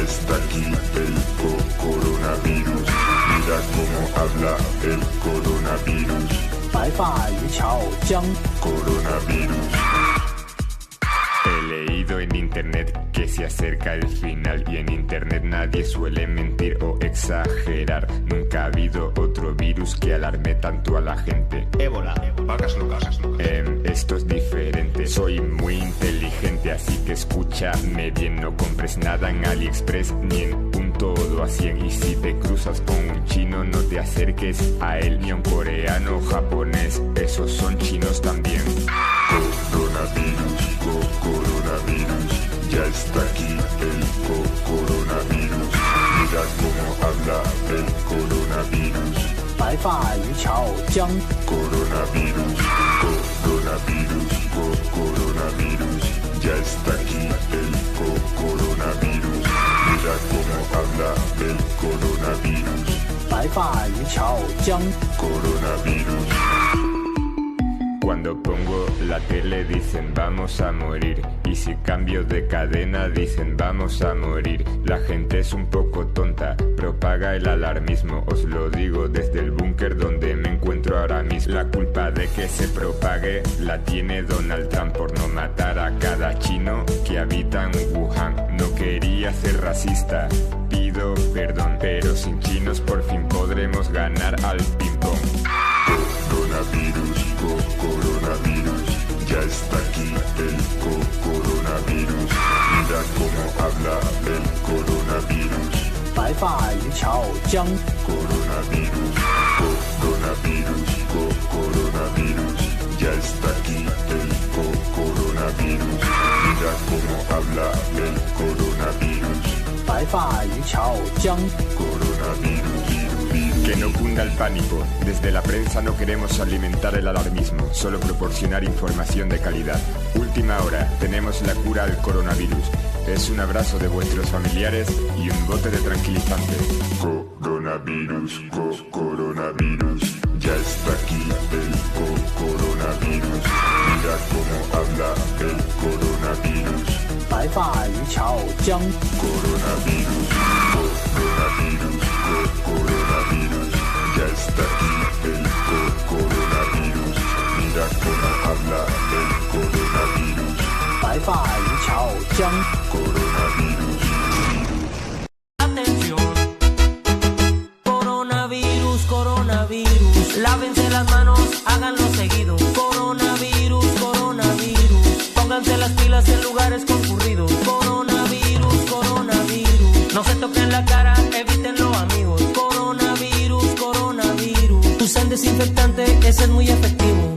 está aquí el coronavirus. Mira cómo habla el coronavirus. 白发渔樵江 Coronavirus. He leído en internet que se acerca el final y en internet nadie suele mentir o exagerar. Nunca ha habido otro virus que alarme tanto a la gente. Ébola, vacas locas. Esto es diferente, soy muy inteligente, así que escúchame bien. No compres nada en AliExpress ni en un todo a 100. Y si te cruzas con un chino no te acerques a él, ni a un coreano o japonés, esos son chinos también. Coronavirus, coronavirus. Ya está aquí el coronavirus. Mira cómo habla el coronavirus. 白发渔樵江 Coronavirus, coronavirus, coronavirus. Ya está aquí el coronavirus. Mira cómo habla el coronavirus. 白发渔樵江 Coronavirus. Cuando pongo la tele dicen vamos a morir, y si cambio de cadena dicen vamos a morir. La gente es un poco tonta, propaga el alarmismo, os lo digo desde el búnker donde me encuentro ahora mismo. La culpa de que se propague la tiene Donald Trump por no matar a cada chino que habita en Wuhan. No quería ser racista, pido perdón, pero sin chinos por fin podremos ganar al ping-pong. Coronavirus, coronavirus. Ya está aquí el coronavirus. Mira cómo habla el coronavirus. 白发渔樵江 Coronavirus, coronavirus, coronavirus. Ya está aquí el coronavirus. Mira cómo habla el coronavirus. 白发渔樵江 Coronavirus. Que no cunda el pánico. Desde la prensa no queremos alimentar el alarmismo, solo proporcionar información de calidad. Última hora, tenemos la cura al coronavirus. Es un abrazo de vuestros familiares y un bote de tranquilizante. Coronavirus, coronavirus. Ya está aquí el coronavirus. Mira cómo habla el coronavirus. 白发渔樵江 Coronavirus, coronavirus, coronavirus. Ya está aquí el coronavirus. Mira cómo habla el coronavirus. 白发渔樵江 Coronavirus. Atención, coronavirus, coronavirus. Lávense las manos, háganlo seguido. Coronavirus, coronavirus. Pónganse las pilas en lugares concurridos. Coronavirus, coronavirus. No se toquen la cara, evítenlo, amigos. Coronavirus, coronavirus. Usen desinfectante, ese es muy efectivo.